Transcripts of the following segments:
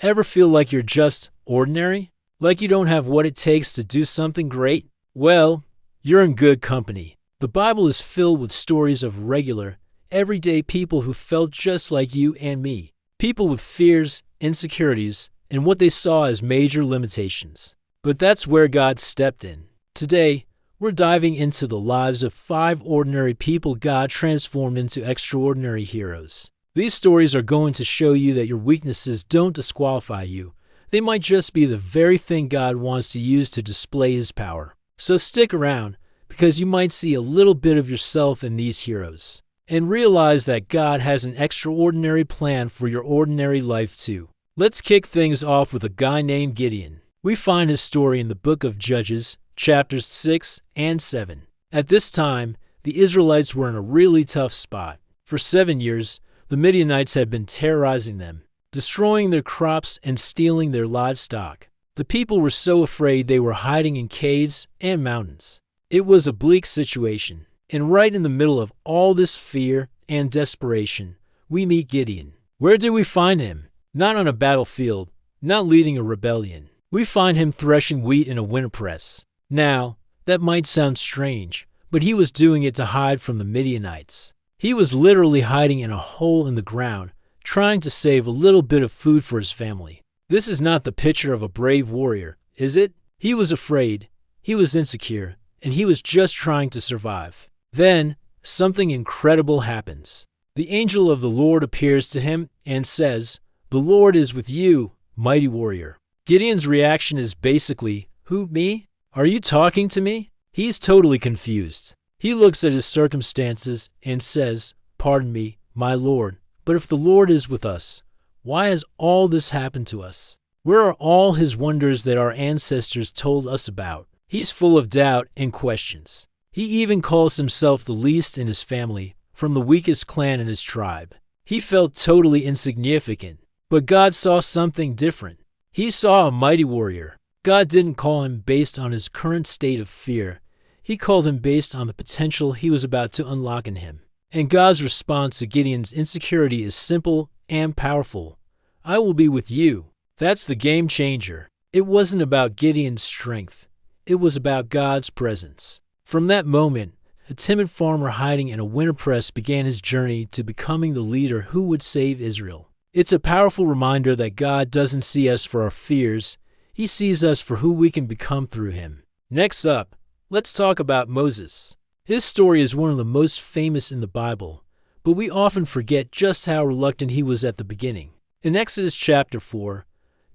Ever feel like you're just ordinary? Like you don't have what it takes to do something great? Well, you're in good company. The Bible is filled with stories of regular, everyday people who felt just like you and me. People with fears, insecurities, and what they saw as major limitations. But that's where God stepped in. Today, we're diving into the lives of 5 ordinary people God transformed into extraordinary heroes. These stories are going to show you that your weaknesses don't disqualify you. They might just be the very thing God wants to use to display His power. So stick around, because you might see a little bit of yourself in these heroes. And realize that God has an extraordinary plan for your ordinary life too. Let's kick things off with a guy named Gideon. We find his story in the book of Judges, chapters 6 and 7. At this time, the Israelites were in a really tough spot. For 7 years, the Midianites had been terrorizing them, destroying their crops and stealing their livestock. The people were so afraid they were hiding in caves and mountains. It was a bleak situation, and right in the middle of all this fear and desperation, we meet Gideon. Where do we find him? Not on a battlefield, not leading a rebellion. We find him threshing wheat in a winterpress. Now, that might sound strange, but he was doing it to hide from the Midianites. He was literally hiding in a hole in the ground, trying to save a little bit of food for his family. This is not the picture of a brave warrior, is it? He was afraid, he was insecure, and he was just trying to survive. Then, something incredible happens. The angel of the Lord appears to him and says, "The Lord is with you, mighty warrior." Gideon's reaction is basically, "Who, me? Are you talking to me?" He's totally confused. He looks at his circumstances and says, "Pardon me, my Lord, but if the Lord is with us, why has all this happened to us? Where are all His wonders that our ancestors told us about?" He's full of doubt and questions. He even calls himself the least in his family, from the weakest clan in his tribe. He felt totally insignificant, but God saw something different. He saw a mighty warrior. God didn't call him based on his current state of fear. He called him based on the potential he was about to unlock in him. And God's response to Gideon's insecurity is simple and powerful. "I will be with you." That's the game changer. It wasn't about Gideon's strength. It was about God's presence. From that moment, a timid farmer hiding in a winterpress began his journey to becoming the leader who would save Israel. It's a powerful reminder that God doesn't see us for our fears. He sees us for who we can become through Him. Next up, let's talk about Moses. His story is one of the most famous in the Bible, but we often forget just how reluctant he was at the beginning. In Exodus chapter 4,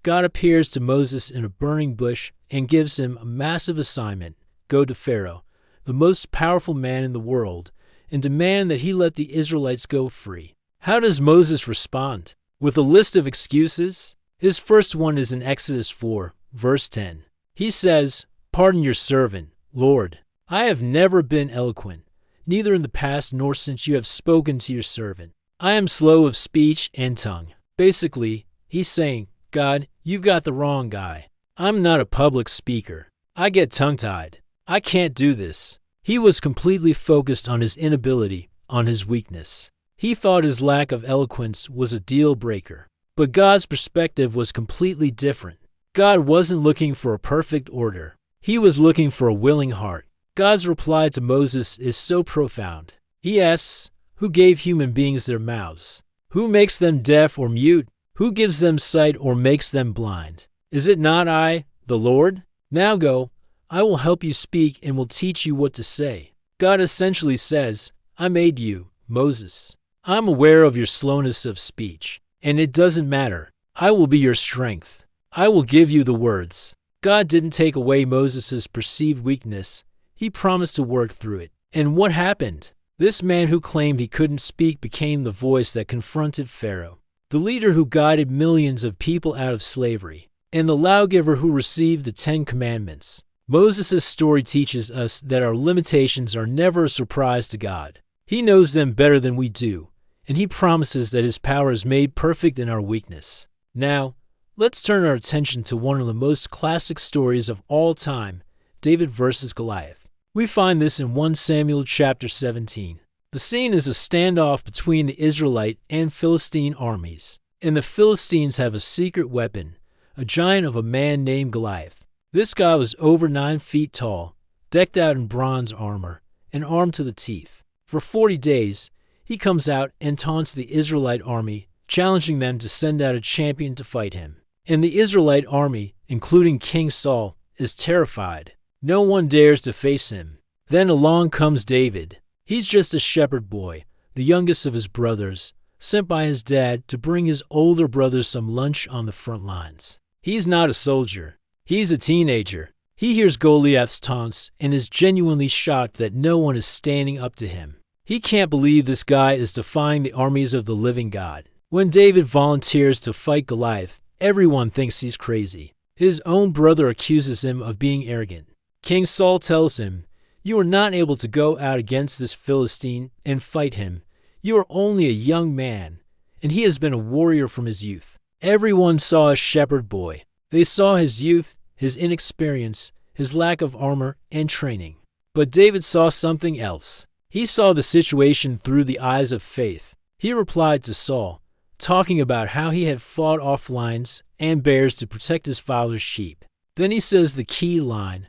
God appears to Moses in a burning bush and gives him a massive assignment: go to Pharaoh, the most powerful man in the world, and demand that he let the Israelites go free. How does Moses respond? With a list of excuses? His first one is in Exodus 4, verse 10. He says, "Pardon your servant, Lord. I have never been eloquent, neither in the past nor since you have spoken to your servant. I am slow of speech and tongue." Basically, he's saying, "God, you've got the wrong guy. I'm not a public speaker. I get tongue-tied. I can't do this." He was completely focused on his inability, on his weakness. He thought his lack of eloquence was a deal breaker. But God's perspective was completely different. God wasn't looking for a perfect order. He was looking for a willing heart. God's reply to Moses is so profound. He asks, "Who gave human beings their mouths? Who makes them deaf or mute? Who gives them sight or makes them blind? Is it not I, the Lord? Now go, I will help you speak and will teach you what to say." God essentially says, "I made you, Moses. I'm aware of your slowness of speech, and it doesn't matter. I will be your strength. I will give you the words." God didn't take away Moses' perceived weakness. He promised to work through it. And what happened? This man who claimed he couldn't speak became the voice that confronted Pharaoh, the leader who guided millions of people out of slavery, and the lawgiver who received the 10 Commandments. Moses' story teaches us that our limitations are never a surprise to God. He knows them better than we do, and He promises that His power is made perfect in our weakness. Now, let's turn our attention to one of the most classic stories of all time, David versus Goliath. We find this in 1 Samuel chapter 17. The scene is a standoff between the Israelite and Philistine armies. and the Philistines have a secret weapon, a giant of a man named Goliath. This guy was over 9 feet tall, decked out in bronze armor, and armed to the teeth. For 40 days, he comes out and taunts the Israelite army, challenging them to send out a champion to fight him. And the Israelite army, including King Saul, is terrified. No one dares to face him. Then along comes David. He's just a shepherd boy, the youngest of his brothers, sent by his dad to bring his older brothers some lunch on the front lines. He's not a soldier. He's a teenager. He hears Goliath's taunts and is genuinely shocked that no one is standing up to him. He can't believe this guy is defying the armies of the living God. When David volunteers to fight Goliath, everyone thinks he's crazy. His own brother accuses him of being arrogant. King Saul tells him, "You are not able to go out against this Philistine and fight him. You are only a young man, and he has been a warrior from his youth." Everyone saw a shepherd boy. They saw his youth, his inexperience, his lack of armor and training. But David saw something else. He saw the situation through the eyes of faith. He replied to Saul, talking about how he had fought off lions and bears to protect his father's sheep. Then he says the key line,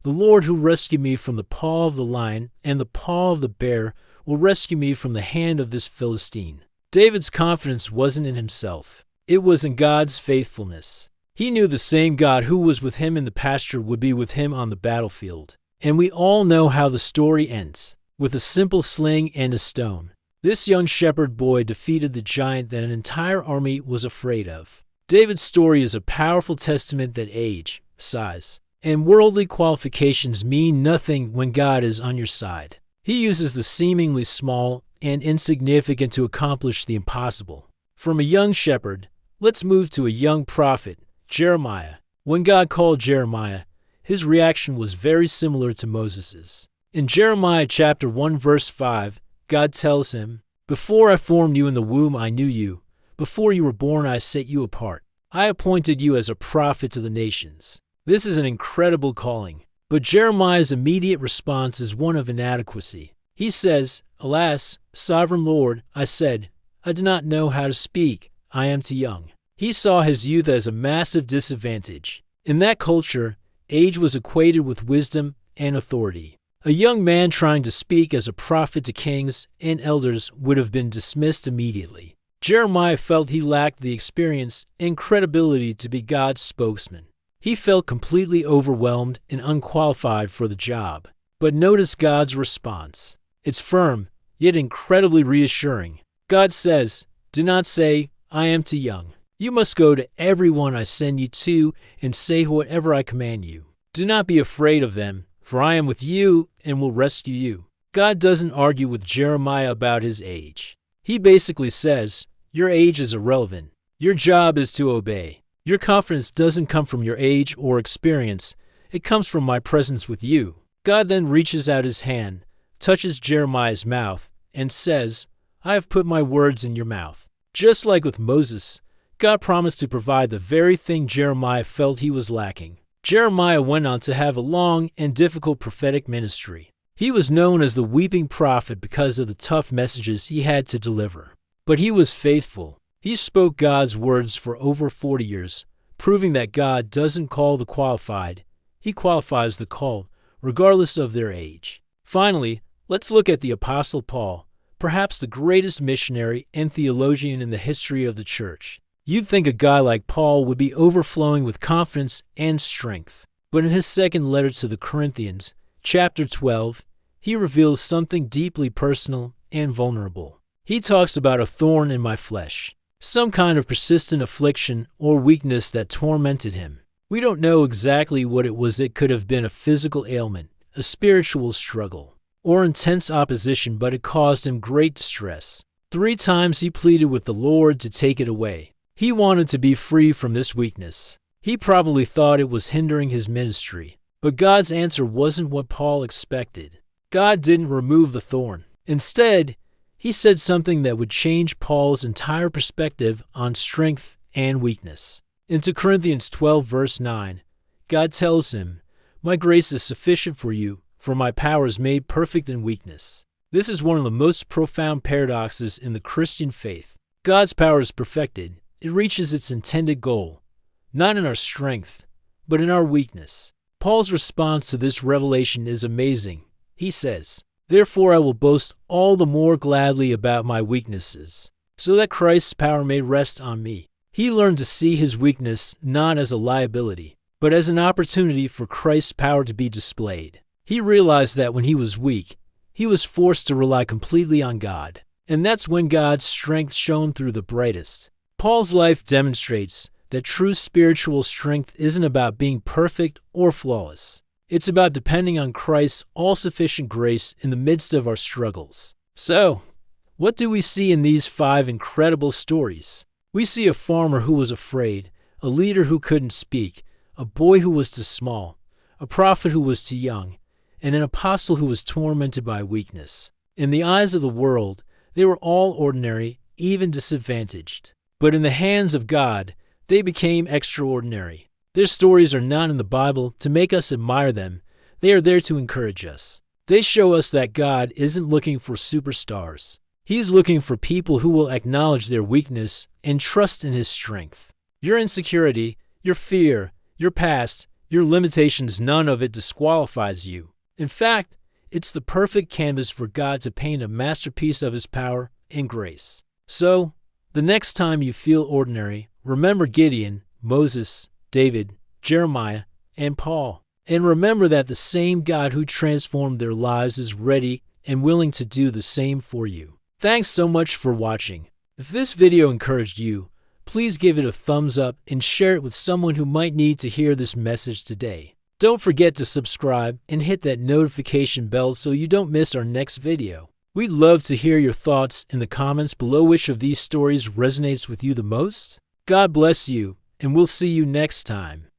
"The Lord who rescued me from the paw of the lion and the paw of the bear will rescue me from the hand of this Philistine." David's confidence wasn't in himself. It was in God's faithfulness. He knew the same God who was with him in the pasture would be with him on the battlefield. And we all know how the story ends, with a simple sling and a stone. This young shepherd boy defeated the giant that an entire army was afraid of. David's story is a powerful testament that age, size, and worldly qualifications mean nothing when God is on your side. He uses the seemingly small and insignificant to accomplish the impossible. From a young shepherd, let's move to a young prophet, Jeremiah. When God called Jeremiah, his reaction was very similar to Moses's. In Jeremiah chapter 1 verse 5, God tells him, "Before I formed you in the womb I knew you. Before you were born I set you apart. I appointed you as a prophet to the nations." This is an incredible calling. But Jeremiah's immediate response is one of inadequacy. He says, "Alas, sovereign Lord, I said, I do not know how to speak. I am too young." He saw his youth as a massive disadvantage. In that culture, age was equated with wisdom and authority. A young man trying to speak as a prophet to kings and elders would have been dismissed immediately. Jeremiah felt he lacked the experience and credibility to be God's spokesman. He felt completely overwhelmed and unqualified for the job. But notice God's response. It's firm, yet incredibly reassuring. God says, "Do not say, 'I am too young.' You must go to everyone I send you to and say whatever I command you. Do not be afraid of them, for I am with you and will rescue you." God doesn't argue with Jeremiah about his age. He basically says, "Your age is irrelevant. Your job is to obey. Your confidence doesn't come from your age or experience. It comes from my presence with you." God then reaches out his hand, touches Jeremiah's mouth, and says, "I have put my words in your mouth." Just like with Moses, God promised to provide the very thing Jeremiah felt he was lacking. Jeremiah went on to have a long and difficult prophetic ministry. He was known as the weeping prophet because of the tough messages he had to deliver. But he was faithful. He spoke God's words for over 40 years, proving that God doesn't call the qualified. He qualifies the called, regardless of their age. Finally, let's look at the Apostle Paul, perhaps the greatest missionary and theologian in the history of the church. You'd think a guy like Paul would be overflowing with confidence and strength. But in his second letter to the Corinthians, chapter 12, he reveals something deeply personal and vulnerable. He talks about a thorn in my flesh, some kind of persistent affliction or weakness that tormented him. We don't know exactly what it was. It could have been a physical ailment, a spiritual struggle, or intense opposition, but it caused him great distress. 3 times he pleaded with the Lord to take it away. He wanted to be free from this weakness. He probably thought it was hindering his ministry. But God's answer wasn't what Paul expected. God didn't remove the thorn. Instead, he said something that would change Paul's entire perspective on strength and weakness. In 2 Corinthians 12 verse 9, God tells him, "My grace is sufficient for you, for my power is made perfect in weakness." This is one of the most profound paradoxes in the Christian faith. God's power is perfected, it reaches its intended goal, not in our strength, but in our weakness. Paul's response to this revelation is amazing. He says, "Therefore I will boast all the more gladly about my weaknesses, so that Christ's power may rest on me." He learned to see his weakness not as a liability, but as an opportunity for Christ's power to be displayed. He realized that when he was weak, he was forced to rely completely on God, and that's when God's strength shone through the brightest. Paul's life demonstrates that true spiritual strength isn't about being perfect or flawless. It's about depending on Christ's all-sufficient grace in the midst of our struggles. So, what do we see in these 5 incredible stories? We see a farmer who was afraid, a leader who couldn't speak, a boy who was too small, a prophet who was too young, and an apostle who was tormented by weakness. In the eyes of the world, they were all ordinary, even disadvantaged. But in the hands of God, they became extraordinary. Their stories are not in the Bible to make us admire them. They are there to encourage us. They show us that God isn't looking for superstars. He's looking for people who will acknowledge their weakness and trust in His strength. Your insecurity, your fear, your past, your limitations, none of it disqualifies you. In fact, it's the perfect canvas for God to paint a masterpiece of His power and grace. So, the next time you feel ordinary, remember Gideon, Moses, David, Jeremiah, and Paul. And remember that the same God who transformed their lives is ready and willing to do the same for you. Thanks so much for watching. If this video encouraged you, please give it a thumbs up and share it with someone who might need to hear this message today. Don't forget to subscribe and hit that notification bell so you don't miss our next video. We'd love to hear your thoughts in the comments below. Which of these stories resonates with you the most? God bless you, and we'll see you next time.